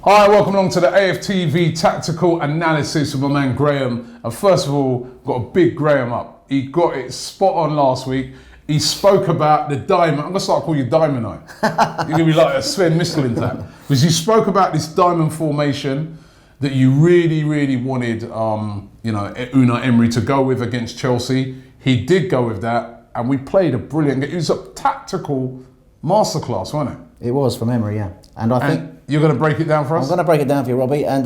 Hi, welcome along to the AFTV tactical analysis with my man Graham. And first of all, got a big Graham up. He got it spot on last week. He spoke about the diamond. I'm going to start calling you Diamond Eye. You're going to be like a Sven Miskelin type. Because you spoke about this diamond formation that you really wanted, Unai Emery to go with against Chelsea. He did go with that, and we played a brilliant game. It was a tactical masterclass, wasn't it? It was from Emery, yeah. And I think you're going to break it down for us? I'm going to break it down for you, Robbie. And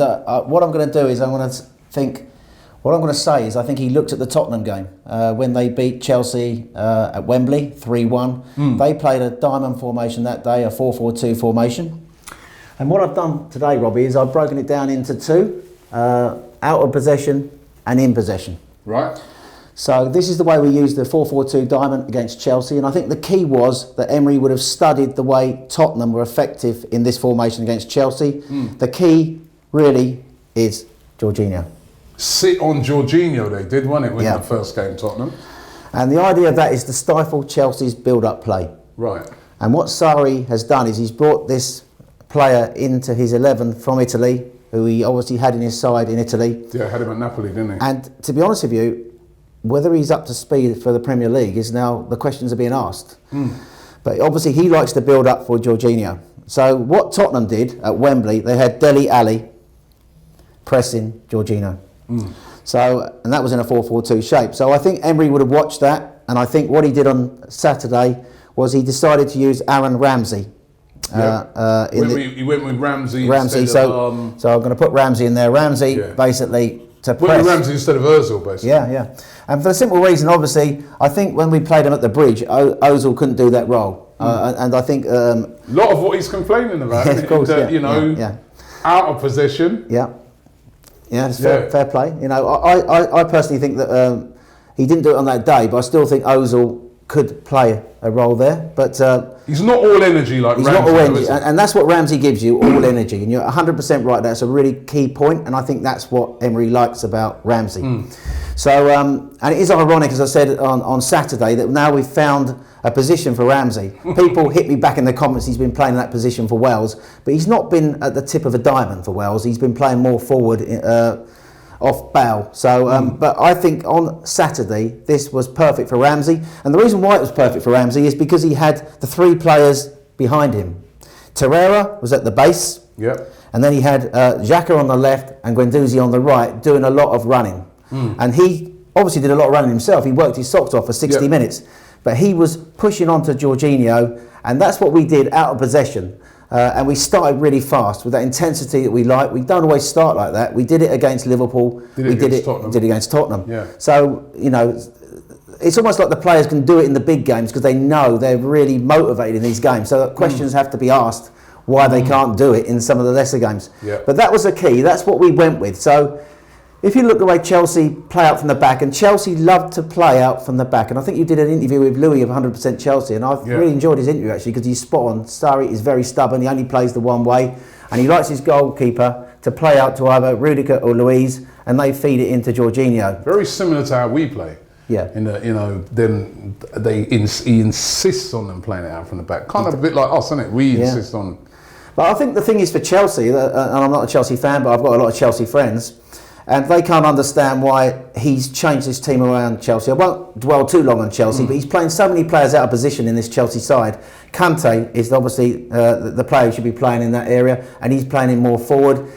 what I'm going to do is what I'm going to say is I think he looked at the Tottenham game when they beat Chelsea at Wembley 3-1. They played a diamond formation that day, a 4-4-2 formation. And what I've done today, Robbie, is I've broken it down into two, out of possession and in possession. Right. So this is the way we used the 4-4-2 diamond against Chelsea, and I think the key was that Emery would have studied the way Tottenham were effective in this formation against Chelsea. The key really is Jorginho. Sit on Jorginho they did, wasn't it, when the first game Tottenham? And the idea of that is to stifle Chelsea's build-up play. Right. And what Sarri has done is he's brought this player into his 11 from Italy, who he obviously had in his side in Italy. Yeah, had him at Napoli, didn't he? And to be honest with you, whether he's up to speed for the Premier League is now the questions are being asked. But obviously he likes to build up for Jorginho. So what Tottenham did at Wembley, they had Dele Alli pressing Jorginho. So, and that was in a 4-4-2 shape. So I think Emery would have watched that, and I think what he did on Saturday was he decided to use Aaron Ramsey. He went with Ramsey. So I'm going to put Ramsey in there. Ramsey basically to press. Went with Ramsey instead of Ozil, basically. Yeah. And for the simple reason, obviously, I think when we played him at the Bridge, Ozil couldn't do that role. And I think a lot of what he's complaining about, of course, out of possession. Yeah, it's fair play. You know, I personally think that he didn't do it on that day, but I still think Ozil could play a role there. But he's not all energy like Ramsey. He's not all energy, and that's what Ramsey gives you, all energy. And you're 100% right. That's a really key point, and I think that's what Emery likes about Ramsey. So, and it is ironic, as I said on Saturday, that now we've found a position for Ramsey. People hit me back in the comments, he's been playing that position for Wales, but he's not been at the tip of a diamond for Wales. He's been playing more forward, off Bale. So, but I think on Saturday, this was perfect for Ramsey. And the reason why it was perfect for Ramsey is because he had the three players behind him. Torreira was at the base. And then he had Xhaka on the left and Guendouzi on the right, doing a lot of running. And he obviously did a lot of running himself. He worked his socks off for 60 minutes. But he was pushing on to Jorginho, and that's what we did out of possession. And we started really fast with that intensity that we like. We don't always start like that. We did it against Liverpool. We did it against Tottenham. So, you know, it's almost like the players can do it in the big games because they know they're really motivated in these games. So questions have to be asked why they can't do it in some of the lesser games. But that was the key. That's what we went with. So if you look the way Chelsea play out from the back, and Chelsea love to play out from the back, and I think you did an interview with Louis of 100% Chelsea, and I really enjoyed his interview actually because he's spot on. Sarri is very stubborn, he only plays the one way, and he likes his goalkeeper to play out to either Rudiger or Luiz, and they feed it into Jorginho. Very similar to how we play. In the, then he insists on them playing it out from the back. Kind of a bit like us, isn't it? We insist on. But I think the thing is for Chelsea, and I'm not a Chelsea fan, but I've got a lot of Chelsea friends, and they can't understand why he's changed his team around Chelsea. I won't dwell too long on Chelsea, but he's playing so many players out of position in this Chelsea side. Kante is obviously the player who should be playing in that area, and he's playing him more forward.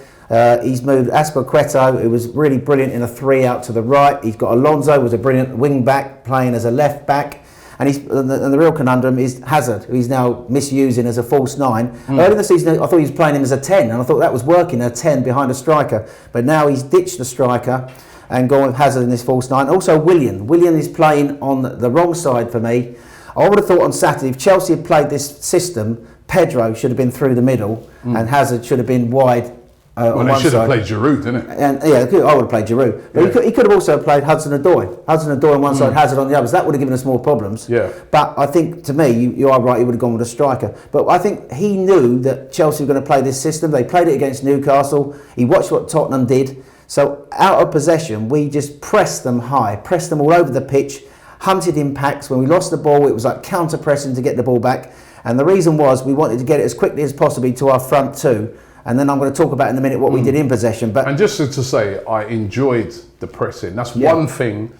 He's moved Azpilicueta, who was really brilliant in a 3 out to the right. He's got Alonso, who was a brilliant wing back, playing as a left back. And the real conundrum is Hazard, who he's now misusing as a false 9. Early in the season, I thought he was playing him as a 10, and I thought that was working, a 10 behind a striker. But now he's ditched the striker and gone with Hazard in this false 9. Also, Willian is playing on the wrong side for me. I would have thought on Saturday, if Chelsea had played this system, Pedro should have been through the middle, and Hazard should have been wide. Well, they should have played Giroud, didn't it? And I would have played Giroud. But he could have also played Hudson-Odoi. Hudson-Odoi on one side, Hazard on the other. So that would have given us more problems. But I think, to me, you are right, he would have gone with a striker. But I think he knew that Chelsea were going to play this system. They played it against Newcastle. He watched what Tottenham did. So out of possession, we just pressed them high, pressed them all over the pitch, hunted impacts. When we lost the ball, it was like counter-pressing to get the ball back. And the reason was we wanted to get it as quickly as possible to our front two. and then I'm going to talk about in a minute what we did in possession. But and just to say, I enjoyed the pressing. That's one thing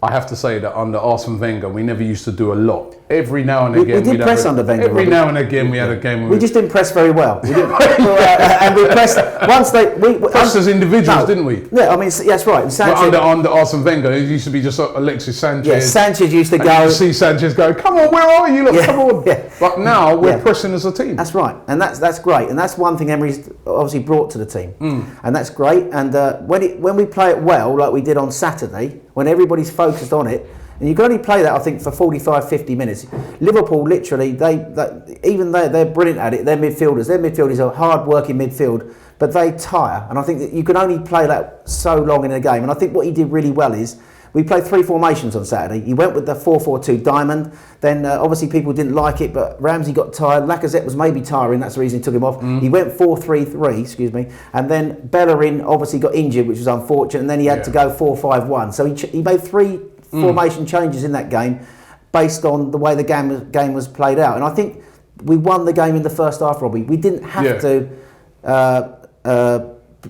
I have to say, that under Arsene Wenger, we never used to do a lot. Every now and again, we did press under Wenger. Every now and again, we had a game where we just didn't press very well. We didn't, and we pressed once we pressed as individuals, didn't we? Yeah, I mean, that's right. Sanchez, under Arsene Wenger, it used to be just Alexis Sanchez. Yeah, Sanchez used to go. You see Sanchez go, come on, where are you? Look, come on. Yeah. But now we're pressing as a team. That's right, and that's great, and that's one thing Emery's obviously brought to the team, and that's great. And when we play it well, like we did on Saturday, when everybody's focused on it. And you can only play that, I think, for 45, 50 minutes. Liverpool, literally, they're brilliant at it. Their midfielders are hard-working midfield, but they tire. And I think that you can only play that so long in a game. And I think what he did really well is, we played 3 formations on Saturday. He went with the 4-4-2 diamond. Then obviously people didn't like it, but Ramsey got tired. Lacazette was maybe tiring. That's the reason he took him off. He went 4-3-3, and then Bellerin obviously got injured, which was unfortunate. And then he had to go 4-5-1. So he made 3 formation changes in that game based on the way the game was played out. And I think we won the game in the first half, Robbie. We didn't have to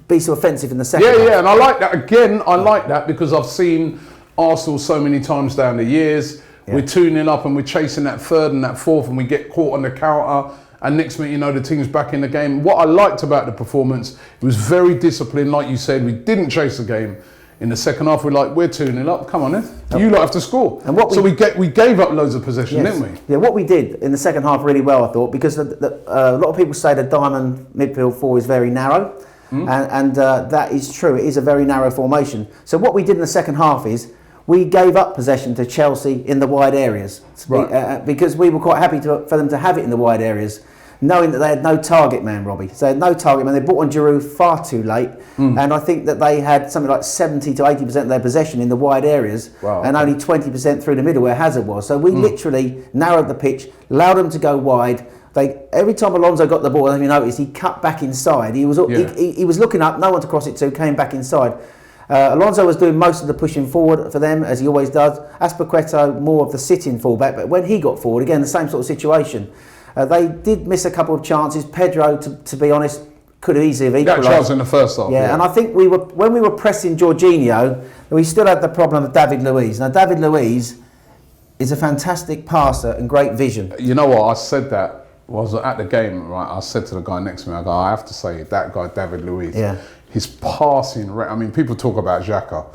be so offensive in the second half. Yeah, and I like that. Again, I like that because I've seen Arsenal so many times down the years. We're 2-0 up and we're chasing that third and that fourth and we get caught on the counter, and next minute, you know, the team's back in the game. What I liked about the performance, it was very disciplined. Like you said, we didn't chase the game. In the second half, we're 2-0 up. Come on, you lot have to score. And we gave up loads of possession, didn't we? Yeah, what we did in the second half really well, I thought, because a lot of people say the diamond midfield 4 is very narrow, and that is true. It is a very narrow formation. So what we did in the second half is we gave up possession to Chelsea in the wide areas, because we were quite happy for them to have it in the wide areas, knowing that they had no target man, Robbie. So they had no target man. They brought on Giroud far too late. And I think that they had something like 70 to 80% of their possession in the wide areas, and only 20% through the middle where Hazard was. So we literally narrowed the pitch, allowed them to go wide. Every time Alonso got the ball, if you noticed, he cut back inside. He was looking up, no one to cross it to, came back inside. Alonso was doing most of the pushing forward for them, as he always does. Azpilicueta more of the sitting fullback, but when he got forward, again, the same sort of situation. They did miss a couple of chances. Pedro, to be honest, could have easily have equalised. That chance in the first half. Yeah, and I think when we were pressing Jorginho, we still had the problem of David Luiz. Now, David Luiz is a fantastic passer and great vision. You know what? I said that was at the game, right? I said to the guy next to me, I have to say, that guy, David Luiz, his passing, I mean, people talk about Xhaka,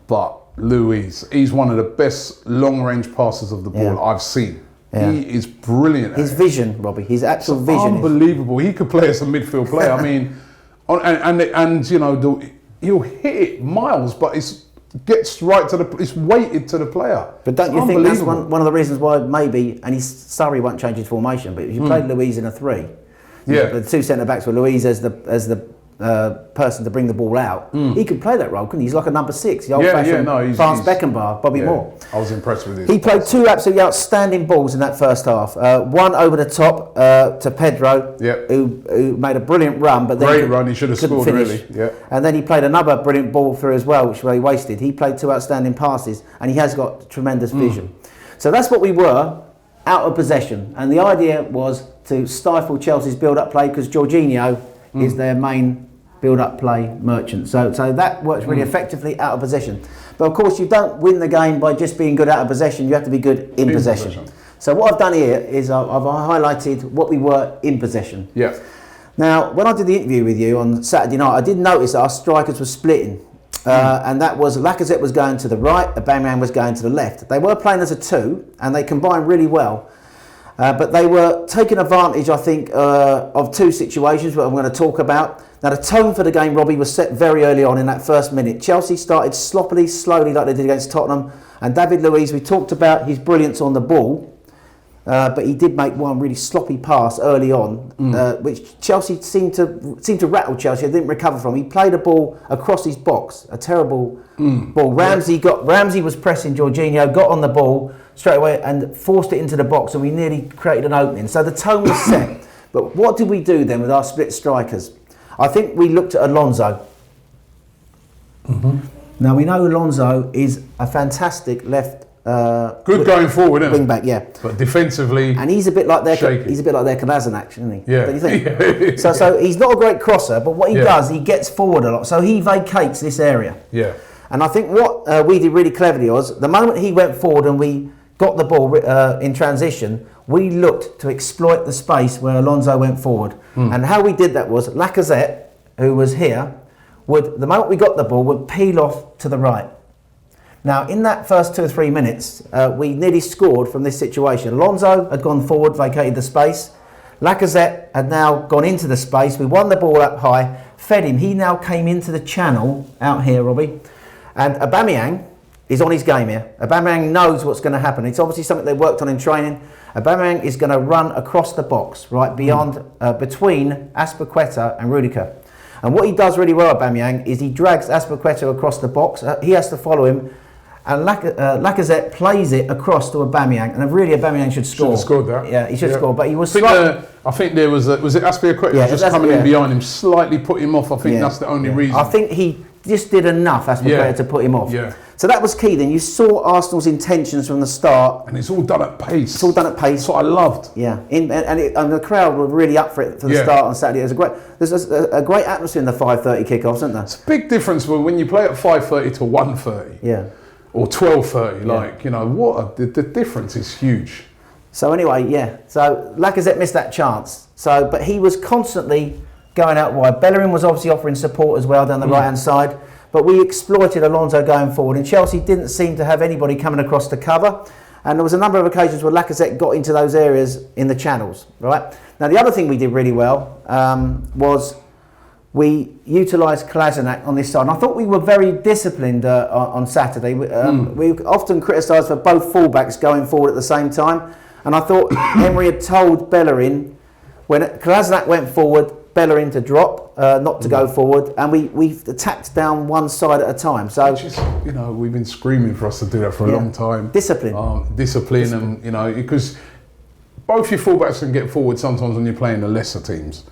but Luiz, he's one of the best long-range passers of the ball I've seen. Yeah. He is brilliant. His vision, Robbie, his actual vision, unbelievable. He could play as a midfield player. I mean, and you know, he'll hit it miles, but gets right to it's weighted to the player. But don't you think that's one of the reasons why maybe, and Surrey won't change his formation, but if you played Luiz in a 3, the 2 centre backs were Luiz as the person to bring the ball out, he could play that role, couldn't he? He's like a number 6, the old-fashioned France Beckenbauer, Bobby Moore. I was impressed with him. He played 2 absolutely outstanding balls in that first half. One over the top to Pedro, who made a brilliant run, but then great run. He should have scored finish. Really. Yeah. And then he played another brilliant ball through as well, which he wasted. He played 2 outstanding passes, and he has got tremendous vision. So that's what we were, out of possession, and the idea was to stifle Chelsea's build-up play because Jorginho is their main build-up play merchant. So that works really effectively out of possession. But of course, you don't win the game by just being good out of possession. You have to be good in possession. So what I've done here is I've highlighted what we were in possession. Yeah. Now, when I did the interview with you on Saturday night, I did notice that our strikers were splitting. And that was Lacazette was going to the right, Aubameyang was going to the left. They were playing as a 2, and they combined really well. But they were taking advantage, I think, of 2 situations that I'm going to talk about. Now, the tone for the game, Robbie, was set very early on in that first minute. Chelsea started sloppily, slowly, like they did against Tottenham. And David Luiz, we talked about his brilliance on the ball, but he did make one really sloppy pass early on, which Chelsea seemed to rattle Chelsea. They didn't recover from. He played a ball across his box, a terrible ball. Ramsey was pressing Jorginho, got on the ball straight away and forced it into the box, and we nearly created an opening. So the tone was set. But what did we do then with our split strikers? I think we looked at Alonso. Now we know Alonso is a fantastic left Good going forward, isn't wing it? back, yeah. But defensively, And he's a bit like their shaky. he's a bit like their Kolasinac, isn't he? Yeah. Don't you think? So he's not a great crosser, but what he does, he gets forward a lot. So he vacates this area. Yeah. And I think what we did really cleverly was the moment he went forward and we got the ball in transition, we looked to exploit the space where Alonso went forward. And how we did that was Lacazette, who was here, would, the moment we got the ball, would peel off to the right. Now, in that first 2 or 3 minutes, we nearly scored from this situation. Alonso had gone forward, vacated the space. Lacazette had now gone into the space. We won the ball up high, fed him. He now came into the channel out here, Robbie. And Aubameyang is on his game here. Aubameyang knows what's going to happen. It's obviously something they worked on in training. Aubameyang is going to run across the box, right beyond, between Azpilicueta and Rudiger. And what he does really well, Aubameyang, is he drags Azpilicueta across the box. He has to follow him. And Lacazette plays it across to Aubameyang, and really Aubameyang should score. Should have scored that. Yeah, he should have scored, but he was I think there was was it Azpilicueta just coming in behind him, slightly put him off. I think that's the only reason. I think he just did enough, Azpilicueta, to put him off. Yeah. So that was key then. You saw Arsenal's intentions from the start. And it's all done at pace. It's all done at pace. That's what I loved. Yeah, and the crowd were really up for it for the start on Saturday. There's a great atmosphere in the 5:30 kickoffs, isn't there? It's a big difference when you play at 5:30 to 1:30. Yeah. Or 12:30, like, you know, the difference is huge. So anyway, so Lacazette missed that chance. But he was constantly going out wide. Bellerin was obviously offering support as well down the right-hand side, but we exploited Alonso going forward, and Chelsea didn't seem to have anybody coming across to cover. And there was a number of occasions where Lacazette got into those areas in the channels, right? Now, the other thing we did really well was we utilised Kolasinac on this side. And I thought we were very disciplined on Saturday. We often criticised for both fullbacks going forward at the same time. And I thought Emery had told Bellerin, when Kolasinac went forward, Bellerin to drop, not to go forward. And we attacked down one side at a time. So, which is, you know, we've been screaming for us to do that for a long time. Discipline. Discipline, and, you know, because both your fullbacks can get forward sometimes when you're playing the lesser teams.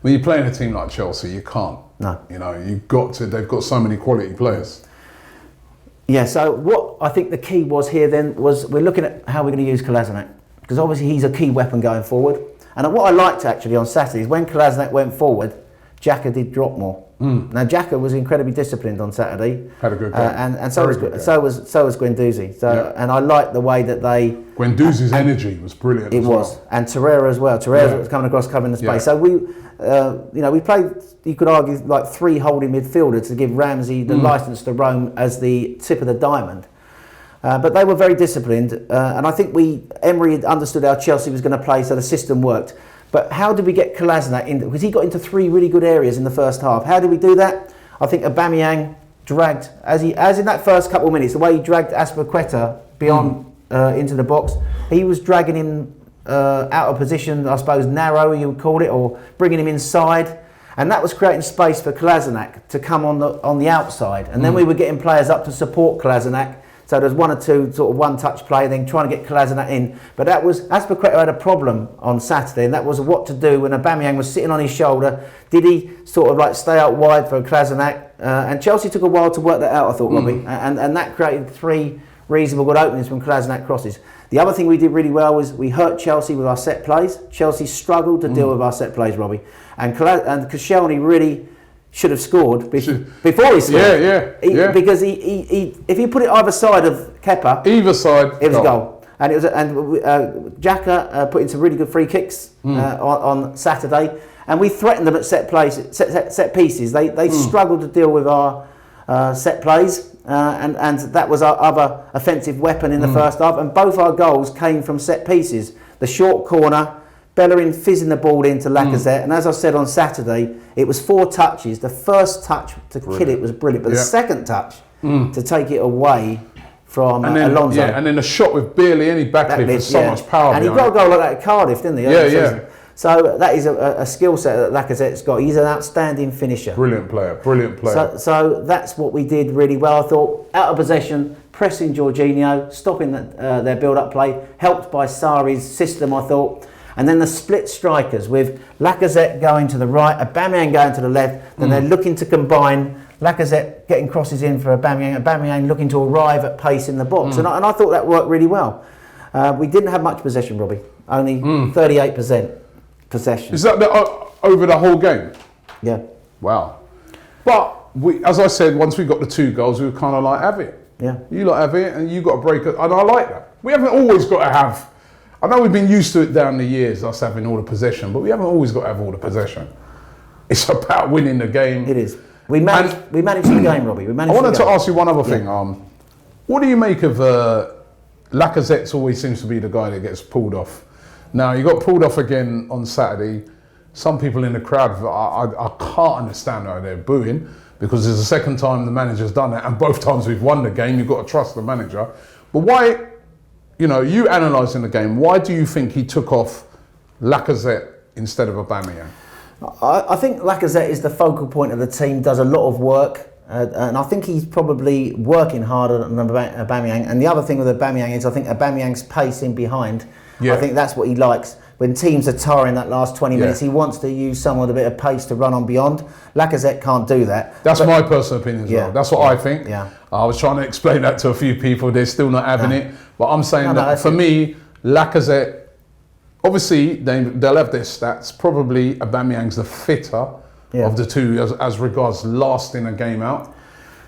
When you're playing a team like Chelsea, you can't. No. You know, you've got to. They've got so many quality players. Yeah. So what I think the key was here then was we're looking at how we're going to use Kolasinac, because obviously he's a key weapon going forward. And what I liked actually on Saturday is when Kolasinac went forward, Xhaka did drop more. Now Xhaka was incredibly disciplined on Saturday. Had a good game. And so was Guendouzi. And I liked the way that they. Guendouzi's energy was brilliant. It was, and Torreira as well. Torreira was coming across, covering the space. Yeah. So we played. You could argue like 3 holding midfielders to give Ramsey the license to roam as the tip of the diamond. But they were very disciplined, and I think Emery had understood how Chelsea was going to play, so the system worked. But how did we get Kolasinac in? Because he got into 3 really good areas in the first half. How did we do that? I think Aubameyang dragged, as in that first couple of minutes, the way he dragged Azpilicueta beyond into the box, he was dragging him out of position, I suppose narrow you would call it, or bringing him inside. And that was creating space for Kolasinac to come on the outside. And then we were getting players up to support Kolasinac. So there's 1 or 2 sort of one-touch play, then trying to get Kolasinac in. But that was, Azpilicueta had a problem on Saturday, and that was what to do when Aubameyang was sitting on his shoulder. Did he sort of like stay out wide for Kolasinac? And Chelsea took a while to work that out, I thought, Robbie. And that created 3 reasonable good openings from Kolasinac crosses. The other thing we did really well was we hurt Chelsea with our set plays. Chelsea struggled to deal with our set plays, Robbie. And Koscielny really should have scored before he scored. Because he if you put it either side of Kepa, either side, it was a goal. And it was Xhaka put in some really good free kicks on Saturday, and we threatened them at set pieces. They struggled to deal with our set plays, and that was our other offensive weapon in the first half. And both our goals came from set pieces. The short corner, Bellerin fizzing the ball into Lacazette, and as I said on Saturday, it was 4 touches. The first touch to kill it was brilliant, but the second touch to take it away from Alonso. Yeah, and then a shot with barely any backlift with so much power. And he got a goal like that at Cardiff, didn't he? Yeah. So that is a skill set that Lacazette's got. He's an outstanding finisher. Brilliant player. So that's what we did really well. I thought out of possession, pressing Jorginho, stopping their build-up play, helped by Sarri's system, I thought. And then the split strikers with Lacazette going to the right, Aubameyang going to the left. Then they're looking to combine. Lacazette getting crosses in for Aubameyang looking to arrive at pace in the box. And I thought that worked really well. We didn't have much possession, Robbie. Only 38% possession. Is that over the whole game? Yeah. Wow. But as I said, once we got the 2 goals, we were kind of like, have it. Yeah. You lot have it, and you got to break it. And I like that. We haven't always got to have. I know we've been used to it down the years, us having all the possession, but we haven't always got to have all the possession. It's about winning the game. It is. We managed the game, Robbie. I wanted to ask you one other thing. What do you make of Lacazette? Always seems to be the guy that gets pulled off. Now, you got pulled off again on Saturday. Some people in the crowd, I can't understand why they're booing, because it's the second time the manager's done that, and both times we've won the game. You've got to trust the manager. But why, you analysing the game, why do you think he took off Lacazette instead of Aubameyang? I think Lacazette is the focal point of the team, does a lot of work, and I think he's probably working harder than Aubameyang. And the other thing with Aubameyang is I think Aubameyang's pace in behind. Yeah. I think that's what he likes. When teams are tiring that last 20 minutes, he wants to use someone with a bit of pace to run on beyond. Lacazette can't do that. That's my personal opinion as well. That's what I think. Yeah. I was trying to explain that to a few people. They're still not having it. But I'm saying that for me, Lacazette, obviously, they'll have their stats. Probably Aubameyang's the fitter of the two as regards lasting a game out.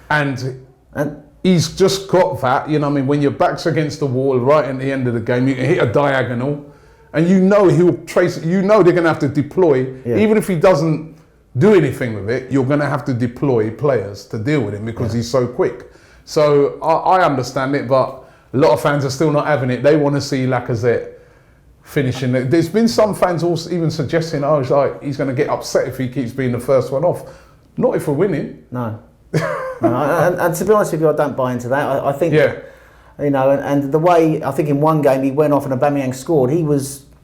And he's just got that, when your back's against the wall right at the end of the game, you can hit a diagonal and he'll trace it. They're going to have to deploy. Yeah. Even if he doesn't do anything with it, you're going to have to deploy players to deal with him because he's so quick. So I understand it, but a lot of fans are still not having it. They want to see Lacazette finishing it. There's been some fans also even suggesting, he's going to get upset if he keeps being the first one off. Not if we're winning. No. And to be honest with you, I don't buy into that. I think, and the way, I think in one game he went off and Aubameyang scored,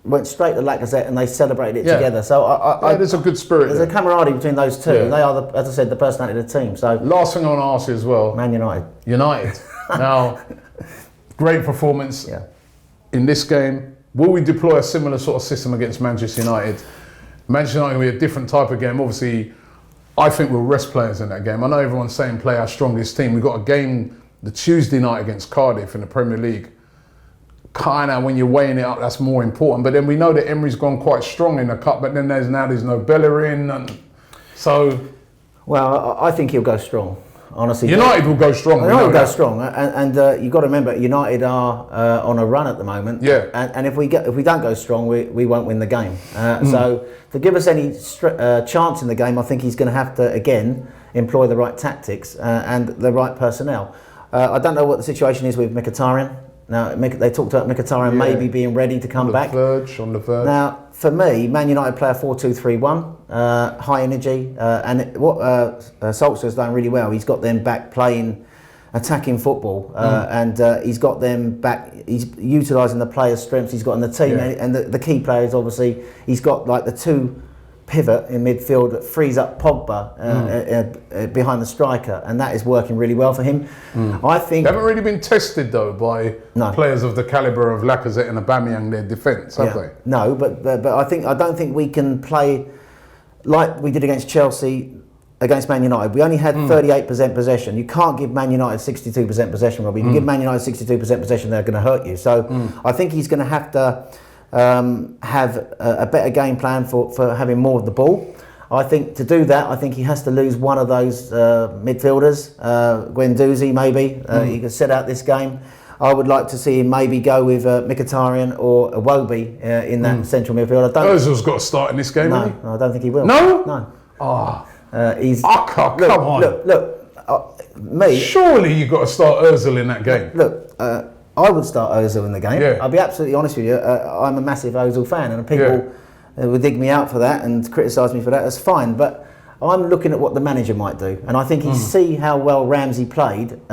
went straight to Lacazette and they celebrated it together. So there's a good spirit. There's a camaraderie between those two. And they are, as I said, the personality of the team. So last thing I want to ask you as well. Man United. Now, great performance in this game. Will we deploy a similar sort of system against Manchester United? Manchester United will be a different type of game. Obviously, I think we'll rest players in that game. I know everyone's saying play our strongest team. We've got a game the Tuesday night against Cardiff in the Premier League. Kind of when you're weighing it up, that's more important. But then we know that Emery's gone quite strong in the cup. But then there's no Bellerin, and so. Well, I think he'll go strong. Honestly, United will go strong. United will go strong, and you've got to remember, United are on a run at the moment. Yeah. And if we don't go strong, we won't win the game. So to give us any chance in the game, I think he's going to have to again employ the right tactics and the right personnel. I don't know what the situation is with Mkhitaryan. Now they talked about Mkhitaryan maybe being ready to come back. On the verge. Now, for me, Man United play a 4-2-3-1, high energy, and what Solskjaer's done really well. He's got them back playing attacking football, and he's got them back. He's utilising the players' strengths he's got in the team, and the key players, obviously, he's got like the two pivot in midfield that frees up Pogba behind the striker, and that is working really well for him. I think they haven't really been tested though by players of the calibre of Lacazette and Aubameyang, their defence, have they? No, but I don't think we can play like we did against Chelsea. Against Man United, we only had 38% possession. You can't give Man United 62% possession, Robbie. You give Man United 62% possession, they're going to hurt you. So I think he's going to have to have a better game plan for having more of the ball. I think to do that, I think he has to lose one of those midfielders, Guendouzi maybe. He can set out this game. I would like to see him maybe go with Mkhitaryan or Iwobi in that central midfield. Ozil's got to start in this game, no, I don't think he will. No? No. Oh. Come on. Look, me. Surely you've got to start Ozil in that game. Look, I would start Ozil in the game. Yeah. I'll be absolutely honest with you. I'm a massive Ozil fan, and people would dig me out for that and criticise me for that. That's fine, but I'm looking at what the manager might do, and I think he see how well Ramsey played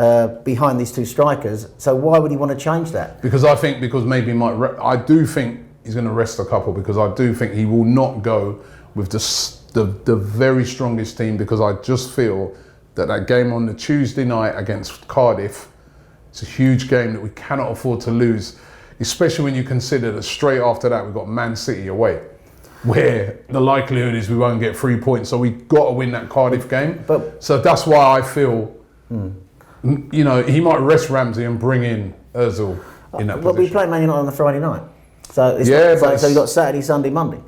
behind these two strikers. So why would he want to change that? Because I think I do think he's going to rest a couple, because I do think he will not go with the very strongest team, because I just feel that game on the Tuesday night against Cardiff, it's a huge game that we cannot afford to lose. especially when you consider that straight after that we've got Man City away, where the likelihood is we won't get 3 points. So we've got to win that Cardiff game. So that's why I feel, you know, he might rest Ramsey and bring in Ozil in that position. But we play Man United on the Friday night. So it's so you've got Saturday, Sunday, Monday.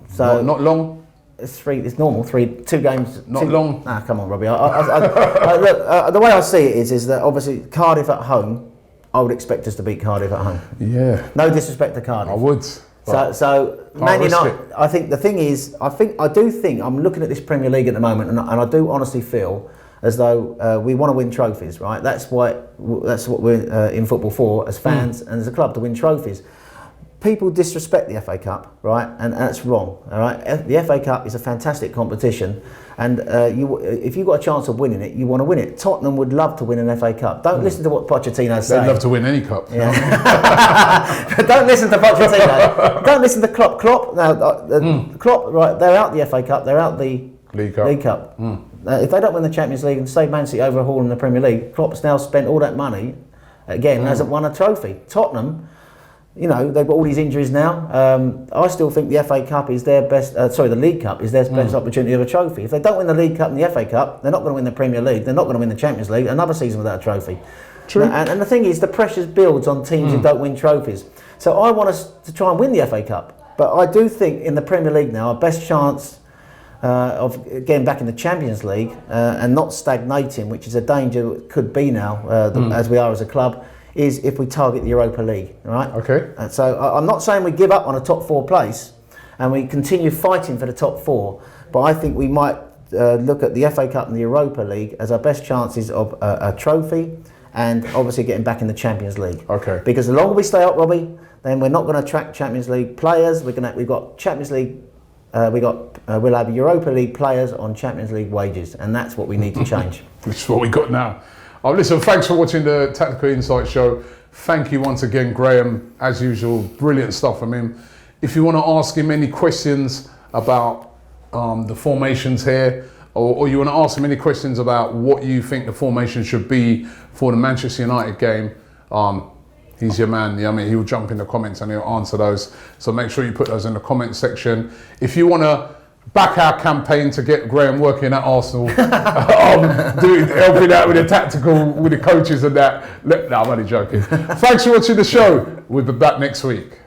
So not long. It's normal. 2 games. Not long. Ah, come on, Robbie. Look, the way I see it is that obviously Cardiff at home, I would expect us to beat Cardiff at home. Yeah. No disrespect to Cardiff. I would. So Man United. I think the thing is, I do think I'm looking at this Premier League at the moment, and I do honestly feel as though we want to win trophies, right? That's what we're in football for, as fans and as a club, to win trophies. People disrespect the FA Cup, right? And that's wrong, all right? The FA Cup is a fantastic competition, and if you've got a chance of winning it, you want to win it. Tottenham would love to win an FA Cup. Don't listen to what Pochettino's saying. They'd love to win any cup. Yeah. Don't listen to Pochettino. Don't listen to Klopp. Klopp, right, they're out the FA Cup, they're out the League Cup. If they don't win the Champions League and say Man City overhauling the Premier League, Klopp's now spent all that money, again, hasn't won a trophy. Tottenham, you know, they've got all these injuries now. I still think the FA Cup is their best. The League Cup is their best opportunity of a trophy. If they don't win the League Cup and the FA Cup, they're not going to win the Premier League. They're not going to win the Champions League. Another season without a trophy. True. And the thing is, the pressure builds on teams who don't win trophies. So I want us to try and win the FA Cup. But I do think in the Premier League now, our best chance of getting back in the Champions League and not stagnating, which is a danger it could be now, as we are as a club, is if we target the Europa League, all right? Okay. So I'm not saying we give up on a top 4 place and we continue fighting for the top 4, but I think we might look at the FA Cup and the Europa League as our best chances of a trophy and obviously getting back in the Champions League. Okay. Because the longer we stay up, Robbie, then we're not going to attract Champions League players. We've got Champions League. We'll have Europa League players on Champions League wages, and that's what we need to change. Which is what we got now. Oh, listen, thanks for watching the Tactical Insight Show. Thank you once again, Graham. As usual, brilliant stuff from him. If you want to ask him any questions about the formations here, or you want to ask him any questions about what you think the formation should be for the Manchester United game, he's your man. I mean, he'll jump in the comments and he'll answer those. So make sure you put those in the comment section. If you want to back our campaign to get Graham working at Arsenal, helping out with the tactical, with the coaches and that. No, I'm only joking. Thanks for watching the show. We'll be back next week.